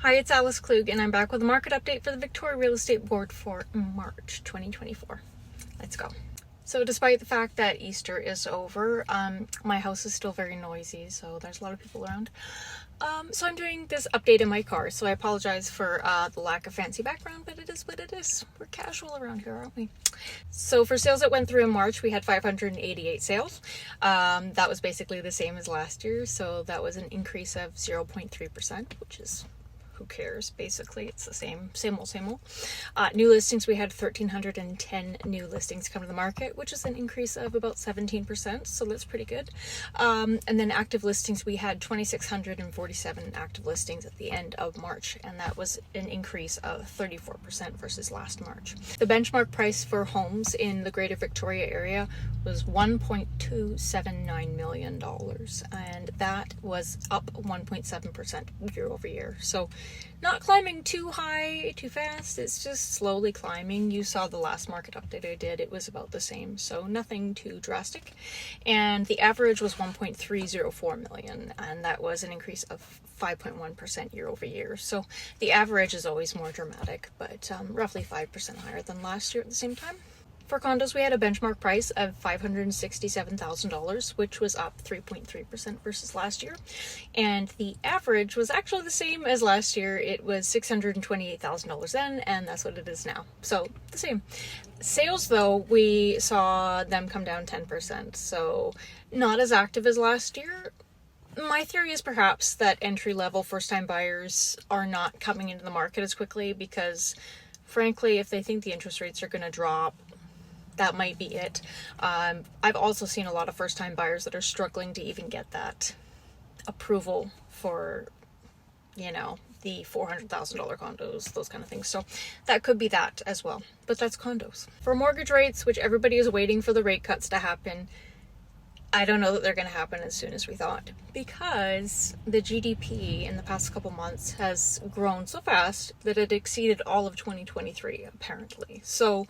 Hi, it's Alice Klug, and I'm back with a market update for the Victoria Real Estate Board for March 2024. Let's go. So despite the fact that Easter is over, my house is still very noisy, so there's a lot of people around. So I'm doing this update in my car, so I apologize for the lack of fancy background, but it is what it is. We're casual around here, aren't we? So for sales that went through in March, we had 588 sales. That was basically the same as last year, so that was an increase of 0.3%, which is... who cares? Basically, it's the same old. New listings, we had 1,310 new listings come to the market, which is an increase of about 17%, so that's pretty good. And then active listings, we had 2,647 active listings at the end of March, and that was an increase of 34% versus last March. The benchmark price for homes in the Greater Victoria area was $1.279 million, and that was up 1.7% year over year. So not climbing too high, too fast, it's just slowly climbing. You saw the last market update I did, it was about the same, so nothing too drastic. And the average was 1.304 million, and that was an increase of 5.1% year over year. So the average is always more dramatic, but roughly 5% higher than last year at the same time. For condos, we had a benchmark price of $567,000, which was up 3.3% versus last year. And the average was actually the same as last year. It was $628,000 then, and that's what it is now. So the same. Sales, though, we saw them come down 10%, so not as active as last year. My theory is perhaps that entry-level first-time buyers are not coming into the market as quickly because, frankly, if they think the interest rates are going to drop, that might be it. I've also seen a lot of first-time buyers that are struggling to even get that approval for, the $400,000 condos, those kind of things. So that could be that as well. But that's condos. For mortgage rates, which everybody is waiting for the rate cuts to happen, I don't know that they're going to happen as soon as we thought, because the GDP in the past couple months has grown so fast that it exceeded all of 2023, apparently. So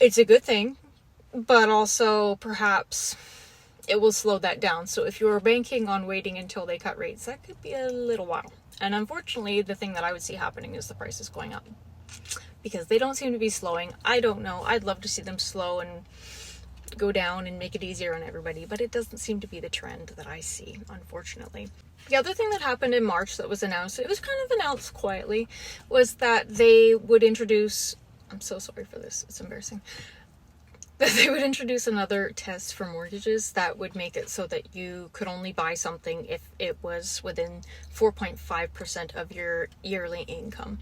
it's a good thing, but also perhaps it will slow that down. So if you're banking on waiting until they cut rates, that could be a little while. And unfortunately, the thing that I would see happening is the prices going up, because they don't seem to be slowing. I don't know. I'd love to see them slow and go down and make it easier on everybody, but it doesn't seem to be the trend that I see, unfortunately. The other thing that happened in March that was announced, it was kind of announced quietly, was that they would introduce... I'm so sorry for this, it's embarrassing. That they would introduce another test for mortgages that would make it so that you could only buy something if it was within 4.5% of your yearly income.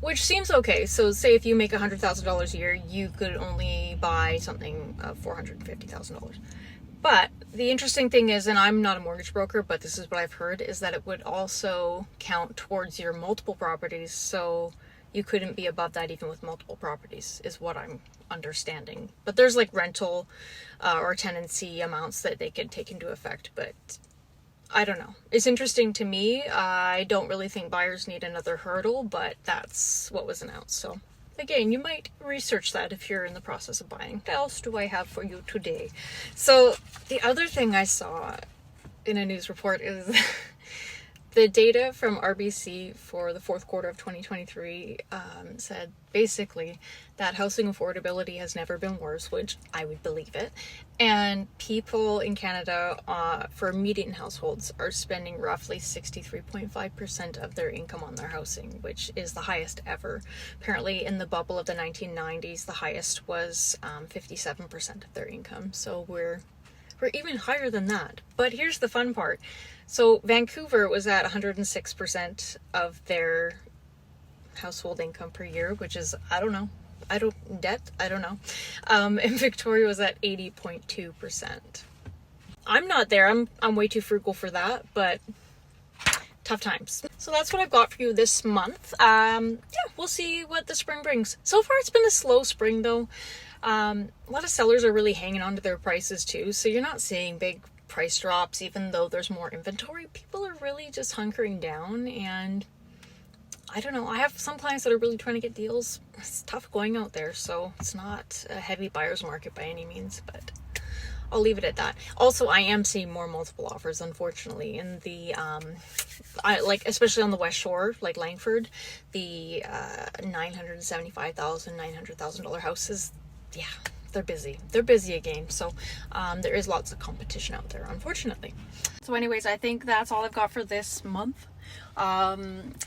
Which seems okay. So say if you make $100,000 a year, you could only buy something of $450,000. But the interesting thing is, and I'm not a mortgage broker, but this is what I've heard, is that it would also count towards your multiple properties. So you couldn't be above that even with multiple properties, is what I'm understanding. But there's like rental or tenancy amounts that they could take into effect, but I don't know. It's interesting to me. I don't really think buyers need another hurdle, but that's what was announced. So again, you might research that if you're in the process of buying. What else do I have for you today? So the other thing I saw in a news report is the data from RBC for the fourth quarter of 2023 said basically that housing affordability has never been worse, which I would believe it. And people in Canada for median households are spending roughly 63.5% of their income on their housing, which is the highest ever. Apparently in the bubble of the 1990s, the highest was 57% of their income. So we're even higher than that. But here's the fun part. So Vancouver was at 106% of their household income per year, which is, I don't know. And Victoria was at 80.2%. I'm not there. I'm way too frugal for that, but tough times. So that's what I've got for you this month. We'll see what the spring brings. So far it's been a slow spring though. A lot of sellers are really hanging on to their prices too, so you're not seeing big price drops even though there's more inventory. People are really just hunkering down, and I don't know, I have some clients that are really trying to get deals. It's tough going out there, so it's not a heavy buyer's market by any means, but I'll leave it at that. Also, I am seeing more multiple offers, unfortunately, in the like especially on the West Shore, like Langford, the $975,000, $900,000 houses. Yeah, they're busy. They're busy again. So there is lots of competition out there, unfortunately. So anyways, I think that's all I've got for this month. I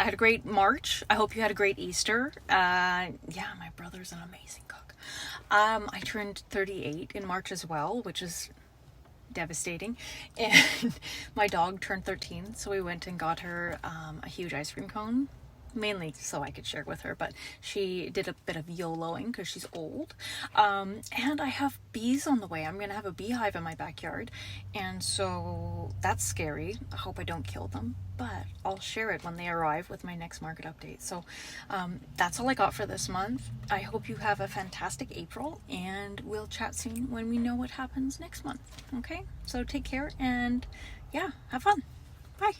had a great March. I hope you had a great Easter. Yeah, my brother's an amazing cook. I turned 38 in March as well, which is devastating. And my dog turned 13, so we went and got her a huge ice cream cone. Mainly so I could share with her, but she did a bit of YOLOing because she's old. And I have bees on the way. I'm gonna have a beehive in my backyard, and so that's scary. I hope I don't kill them, but I'll share it when they arrive with my next market update. So that's all I got for this month. I hope you have a fantastic April, and we'll chat soon when we know what happens next month. Okay, so take care, and yeah, have fun. Bye.